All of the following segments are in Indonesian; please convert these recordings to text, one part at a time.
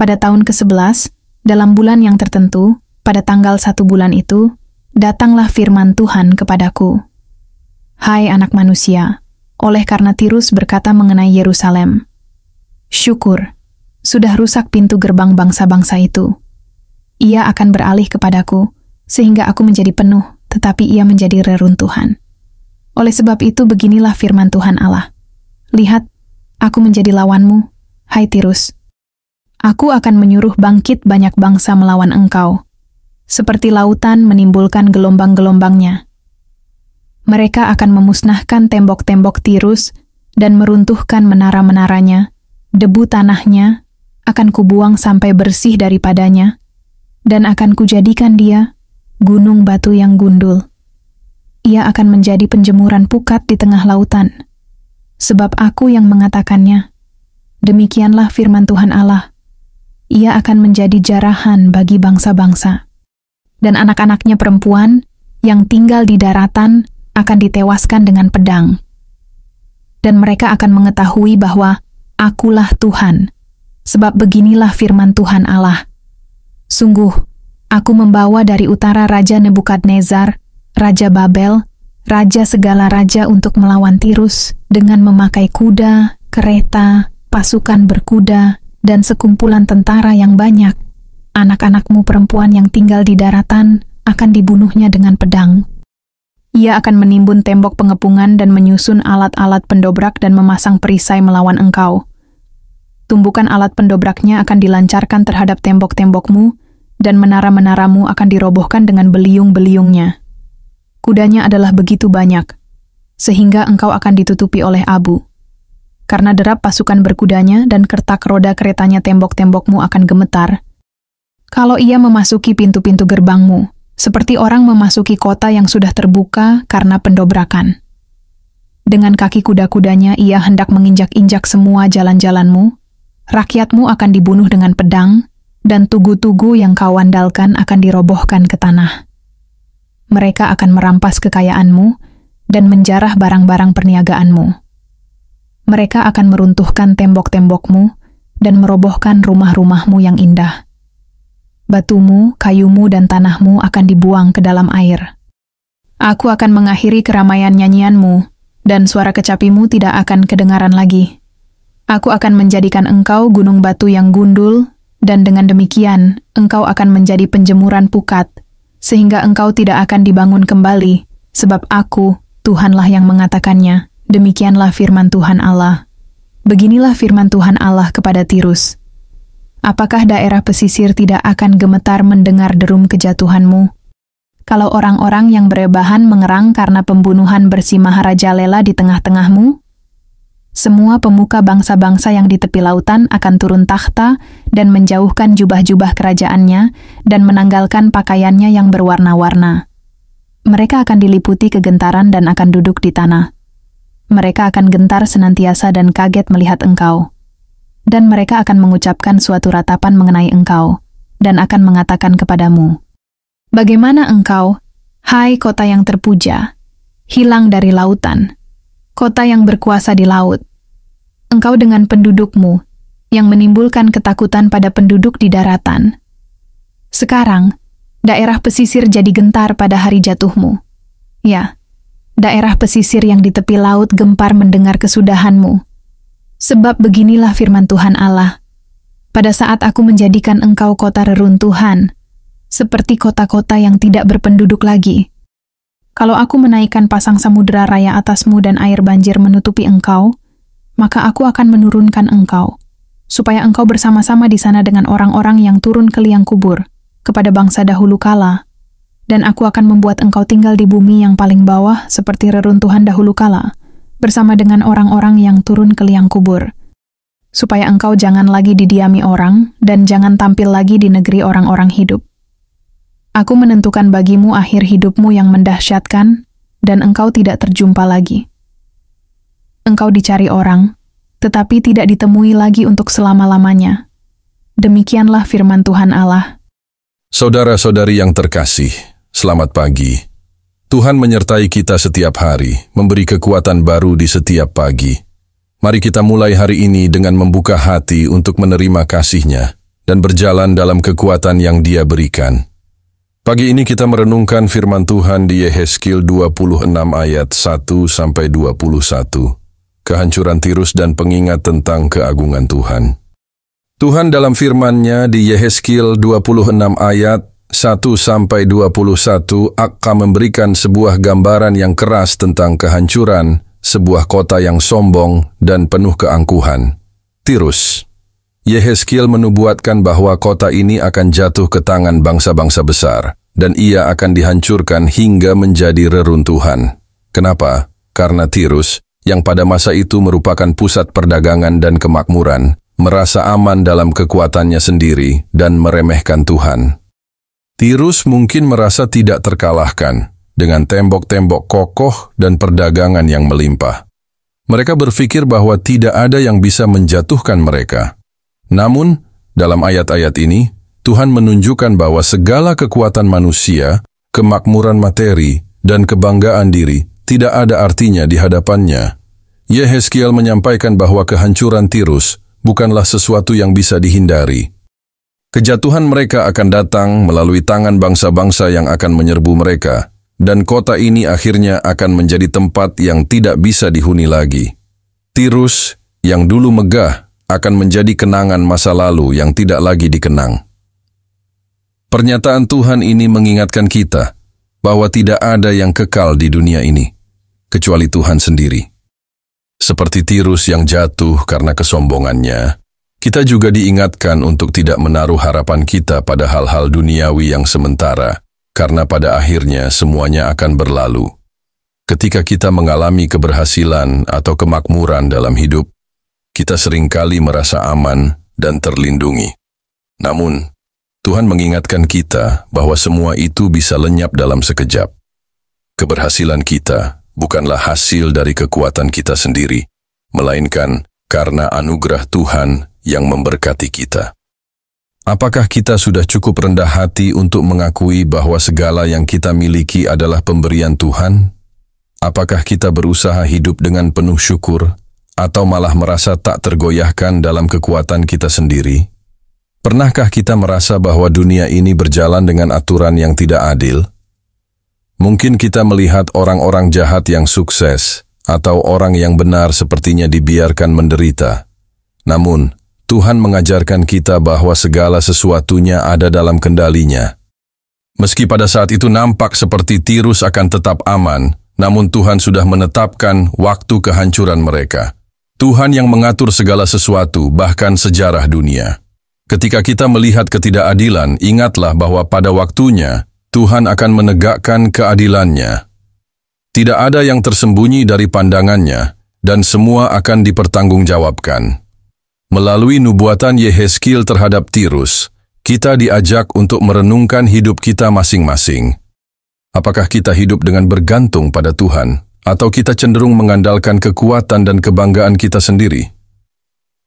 Pada tahun ke-11, dalam bulan yang tertentu, pada tanggal 1 bulan itu, datanglah firman Tuhan kepadaku. Hai anak manusia, oleh karena Tirus berkata mengenai Yerusalem, syukur, sudah rusak pintu gerbang bangsa-bangsa itu. Ia akan beralih kepadaku, sehingga aku menjadi penuh, tetapi ia menjadi reruntuhan. Oleh sebab itu beginilah firman Tuhan Allah. Lihat, aku menjadi lawanmu, hai Tirus. Aku akan menyuruh bangkit banyak bangsa melawan engkau, seperti lautan menimbulkan gelombang-gelombangnya. Mereka akan memusnahkan tembok-tembok Tirus dan meruntuhkan menara-menaranya. Debu tanahnya akan kubuang sampai bersih daripadanya, dan akan kujadikan dia gunung batu yang gundul. Ia akan menjadi penjemuran pukat di tengah lautan. Sebab aku yang mengatakannya, demikianlah firman Tuhan Allah. Ia akan menjadi jarahan bagi bangsa-bangsa. Dan anak-anaknya perempuan yang tinggal di daratan akan ditewaskan dengan pedang. Dan mereka akan mengetahui bahwa akulah Tuhan, sebab beginilah firman Tuhan Allah. Sungguh, aku membawa dari utara Raja Nebukadnezar, Raja Babel, raja segala raja untuk melawan Tirus dengan memakai kuda, kereta, pasukan berkuda, dan sekumpulan tentara yang banyak. Anak-anakmu perempuan yang tinggal di daratan akan dibunuhnya dengan pedang. Ia akan menimbun tembok pengepungan dan menyusun alat-alat pendobrak dan memasang perisai melawan engkau. Tumbukan alat pendobraknya akan dilancarkan terhadap tembok-tembokmu, dan menara-menaramu akan dirobohkan dengan beliung-beliungnya. Kudanya adalah begitu banyak, sehingga engkau akan ditutupi oleh abu. Karena derap pasukan berkudanya dan kertak roda keretanya tembok-tembokmu akan gemetar. Kalau ia memasuki pintu-pintu gerbangmu, seperti orang memasuki kota yang sudah terbuka karena pendobrakan. Dengan kaki kuda-kudanya ia hendak menginjak-injak semua jalan-jalanmu, rakyatmu akan dibunuh dengan pedang, dan tugu-tugu yang kau andalkan akan dirobohkan ke tanah. Mereka akan merampas kekayaanmu dan menjarah barang-barang perniagaanmu. Mereka akan meruntuhkan tembok-tembokmu dan merobohkan rumah-rumahmu yang indah. Batumu, kayumu, dan tanahmu akan dibuang ke dalam air. Aku akan mengakhiri keramaian nyanyianmu, dan suara kecapimu tidak akan kedengaran lagi. Aku akan menjadikan engkau gunung batu yang gundul, dan dengan demikian engkau akan menjadi penjemuran pukat, sehingga engkau tidak akan dibangun kembali, sebab aku, Tuhanlah yang mengatakannya. Demikianlah firman Tuhan Allah. Beginilah firman Tuhan Allah kepada Tirus. Apakah daerah pesisir tidak akan gemetar mendengar derum kejatuhanmu? Kalau orang-orang yang berebahan mengerang karena pembunuhan bersih Maharajalela di tengah-tengahmu? Semua pemuka bangsa-bangsa yang di tepi lautan akan turun takhta dan menjauhkan jubah-jubah kerajaannya dan menanggalkan pakaiannya yang berwarna-warna. Mereka akan diliputi kegentaran dan akan duduk di tanah. Mereka akan gentar senantiasa dan kaget melihat engkau. Dan mereka akan mengucapkan suatu ratapan mengenai engkau, dan akan mengatakan kepadamu, bagaimana engkau, hai kota yang terpuja, hilang dari lautan, kota yang berkuasa di laut. Engkau dengan pendudukmu, yang menimbulkan ketakutan pada penduduk di daratan. Sekarang, daerah pesisir jadi gentar pada hari jatuhmu. Ya, daerah pesisir yang di tepi laut gempar mendengar kesudahanmu. Sebab beginilah firman Tuhan Allah. Pada saat aku menjadikan engkau kota reruntuhan, seperti kota-kota yang tidak berpenduduk lagi. Kalau aku menaikkan pasang samudera raya atasmu dan air banjir menutupi engkau, maka aku akan menurunkan engkau, supaya engkau bersama-sama di sana dengan orang-orang yang turun ke liang kubur, kepada bangsa dahulu kala, dan aku akan membuat engkau tinggal di bumi yang paling bawah seperti reruntuhan dahulu kala, bersama dengan orang-orang yang turun ke liang kubur, supaya engkau jangan lagi didiami orang dan jangan tampil lagi di negeri orang-orang hidup. Aku menentukan bagimu akhir hidupmu yang mendahsyatkan, dan engkau tidak terjumpa lagi. Engkau dicari orang, tetapi tidak ditemui lagi untuk selama-lamanya. Demikianlah firman Tuhan Allah. Saudara-saudari yang terkasih, selamat pagi. Tuhan menyertai kita setiap hari, memberi kekuatan baru di setiap pagi. Mari kita mulai hari ini dengan membuka hati untuk menerima kasih-Nya dan berjalan dalam kekuatan yang Dia berikan. Pagi ini kita merenungkan firman Tuhan di Yehezkiel 26 ayat 1-21. Kehancuran Tirus dan pengingat tentang keagungan Tuhan. Tuhan dalam firman-Nya di Yehezkiel 26 ayat 1-21 akan memberikan sebuah gambaran yang keras tentang kehancuran sebuah kota yang sombong dan penuh keangkuhan, Tirus. Yehezkiel menubuatkan bahwa kota ini akan jatuh ke tangan bangsa-bangsa besar, dan ia akan dihancurkan hingga menjadi reruntuhan. Kenapa? Karena Tirus, yang pada masa itu merupakan pusat perdagangan dan kemakmuran, merasa aman dalam kekuatannya sendiri dan meremehkan Tuhan. Tirus mungkin merasa tidak terkalahkan dengan tembok-tembok kokoh dan perdagangan yang melimpah. Mereka berpikir bahwa tidak ada yang bisa menjatuhkan mereka. Namun, dalam ayat-ayat ini, Tuhan menunjukkan bahwa segala kekuatan manusia, kemakmuran materi, dan kebanggaan diri tidak ada artinya di hadapannya. Yehezkiel menyampaikan bahwa kehancuran Tirus bukanlah sesuatu yang bisa dihindari. Kejatuhan mereka akan datang melalui tangan bangsa-bangsa yang akan menyerbu mereka, dan kota ini akhirnya akan menjadi tempat yang tidak bisa dihuni lagi. Tirus, yang dulu megah, akan menjadi kenangan masa lalu yang tidak lagi dikenang. Pernyataan Tuhan ini mengingatkan kita bahwa tidak ada yang kekal di dunia ini, kecuali Tuhan sendiri. Seperti Tirus yang jatuh karena kesombongannya, kita juga diingatkan untuk tidak menaruh harapan kita pada hal-hal duniawi yang sementara, karena pada akhirnya semuanya akan berlalu. Ketika kita mengalami keberhasilan atau kemakmuran dalam hidup, kita seringkali merasa aman dan terlindungi. Namun, Tuhan mengingatkan kita bahwa semua itu bisa lenyap dalam sekejap. Keberhasilan kita bukanlah hasil dari kekuatan kita sendiri, melainkan karena anugerah Tuhan yang memberkati kita. Apakah kita sudah cukup rendah hati untuk mengakui bahwa segala yang kita miliki adalah pemberian Tuhan? Apakah kita berusaha hidup dengan penuh syukur, atau malah merasa tak tergoyahkan dalam kekuatan kita sendiri? Pernahkah kita merasa bahwa dunia ini berjalan dengan aturan yang tidak adil? Mungkin kita melihat orang-orang jahat yang sukses, atau orang yang benar sepertinya dibiarkan menderita. Namun, Tuhan mengajarkan kita bahwa segala sesuatunya ada dalam kendalinya. Meski pada saat itu nampak seperti Tirus akan tetap aman, namun Tuhan sudah menetapkan waktu kehancuran mereka. Tuhan yang mengatur segala sesuatu, bahkan sejarah dunia. Ketika kita melihat ketidakadilan, ingatlah bahwa pada waktunya, Tuhan akan menegakkan keadilannya. Tidak ada yang tersembunyi dari pandangannya, dan semua akan dipertanggungjawabkan. Melalui nubuatan Yehezkiel terhadap Tirus, kita diajak untuk merenungkan hidup kita masing-masing. Apakah kita hidup dengan bergantung pada Tuhan, atau kita cenderung mengandalkan kekuatan dan kebanggaan kita sendiri?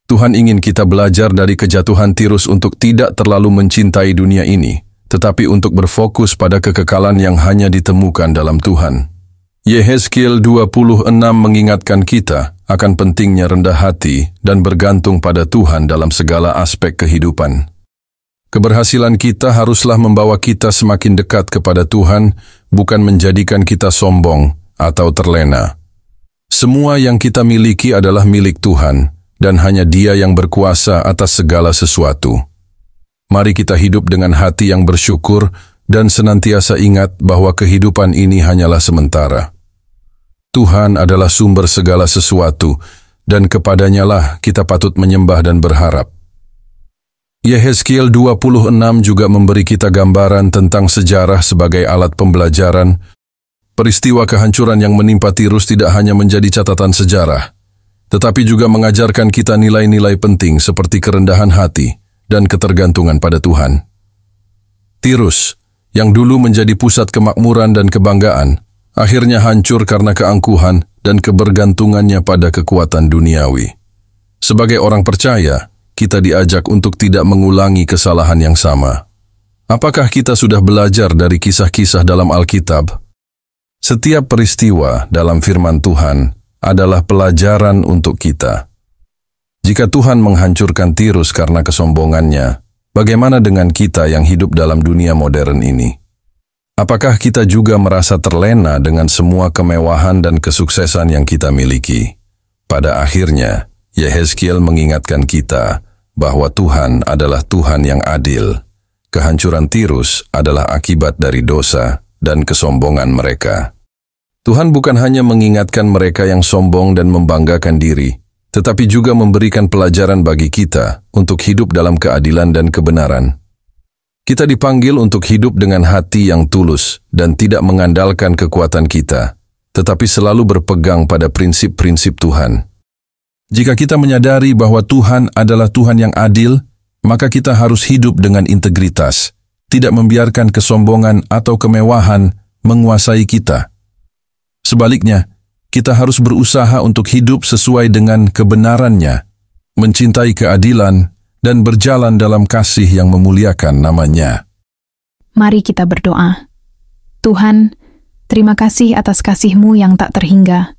Tuhan ingin kita belajar dari kejatuhan Tirus untuk tidak terlalu mencintai dunia ini, tetapi untuk berfokus pada kekekalan yang hanya ditemukan dalam Tuhan. Yehezkiel 26 mengingatkan kita akan pentingnya rendah hati dan bergantung pada Tuhan dalam segala aspek kehidupan. Keberhasilan kita haruslah membawa kita semakin dekat kepada Tuhan, bukan menjadikan kita sombong atau terlena. Semua yang kita miliki adalah milik Tuhan, dan hanya Dia yang berkuasa atas segala sesuatu. Mari kita hidup dengan hati yang bersyukur dan senantiasa ingat bahwa kehidupan ini hanyalah sementara. Tuhan adalah sumber segala sesuatu, dan kepadanyalah kita patut menyembah dan berharap. Yehezkiel 26 juga memberi kita gambaran tentang sejarah sebagai alat pembelajaran. Peristiwa kehancuran yang menimpa Tirus tidak hanya menjadi catatan sejarah, tetapi juga mengajarkan kita nilai-nilai penting seperti kerendahan hati dan ketergantungan pada Tuhan. Tirus, yang dulu menjadi pusat kemakmuran dan kebanggaan, akhirnya hancur karena keangkuhan dan kebergantungannya pada kekuatan duniawi. Sebagai orang percaya, kita diajak untuk tidak mengulangi kesalahan yang sama. Apakah kita sudah belajar dari kisah-kisah dalam Alkitab? Setiap peristiwa dalam firman Tuhan adalah pelajaran untuk kita. Jika Tuhan menghancurkan Tirus karena kesombongannya, Bagaimana dengan kita yang hidup dalam dunia modern ini? Apakah kita juga merasa terlena dengan semua kemewahan dan kesuksesan yang kita miliki? Pada akhirnya, Yehezkiel mengingatkan kita bahwa Tuhan adalah Tuhan yang adil. Kehancuran Tirus adalah akibat dari dosa dan kesombongan mereka. Tuhan bukan hanya mengingatkan mereka yang sombong dan membanggakan diri, tetapi juga memberikan pelajaran bagi kita untuk hidup dalam keadilan dan kebenaran. Kita dipanggil untuk hidup dengan hati yang tulus dan tidak mengandalkan kekuatan kita, tetapi selalu berpegang pada prinsip-prinsip Tuhan. Jika kita menyadari bahwa Tuhan adalah Tuhan yang adil, maka kita harus hidup dengan integritas, tidak membiarkan kesombongan atau kemewahan menguasai kita. Sebaliknya, kita harus berusaha untuk hidup sesuai dengan kebenarannya, mencintai keadilan, dan berjalan dalam kasih yang memuliakan nama-Nya. Mari kita berdoa. Tuhan, terima kasih atas kasih-Mu yang tak terhingga.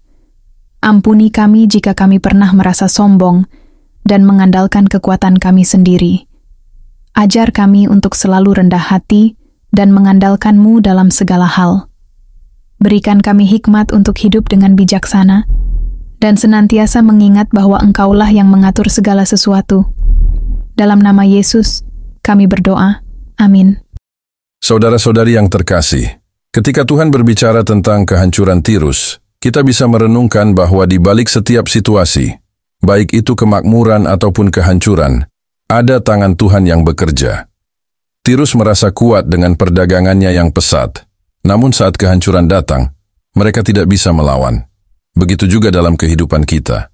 Ampuni kami jika kami pernah merasa sombong dan mengandalkan kekuatan kami sendiri. Ajar kami untuk selalu rendah hati dan mengandalkan-Mu dalam segala hal. Berikan kami hikmat untuk hidup dengan bijaksana, dan senantiasa mengingat bahwa Engkaulah yang mengatur segala sesuatu. Dalam nama Yesus, kami berdoa. Amin. Saudara-saudari yang terkasih, ketika Tuhan berbicara tentang kehancuran Tirus, kita bisa merenungkan bahwa di balik setiap situasi, baik itu kemakmuran ataupun kehancuran, ada tangan Tuhan yang bekerja. Tirus merasa kuat dengan perdagangannya yang pesat, namun saat kehancuran datang, mereka tidak bisa melawan. Begitu juga dalam kehidupan kita.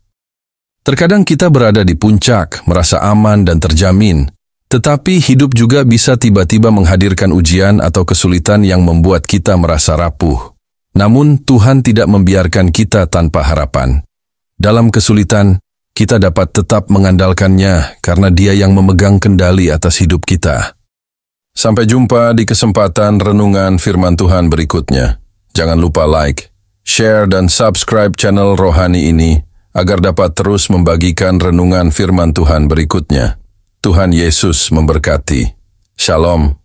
Terkadang kita berada di puncak, merasa aman dan terjamin, tetapi hidup juga bisa tiba-tiba menghadirkan ujian atau kesulitan yang membuat kita merasa rapuh. Namun Tuhan tidak membiarkan kita tanpa harapan. Dalam kesulitan, kita dapat tetap mengandalkan-Nya karena Dia yang memegang kendali atas hidup kita. Sampai jumpa di kesempatan renungan firman Tuhan berikutnya. Jangan lupa like, share, dan subscribe channel Rohani ini agar dapat terus membagikan renungan firman Tuhan berikutnya. Tuhan Yesus memberkati. Shalom.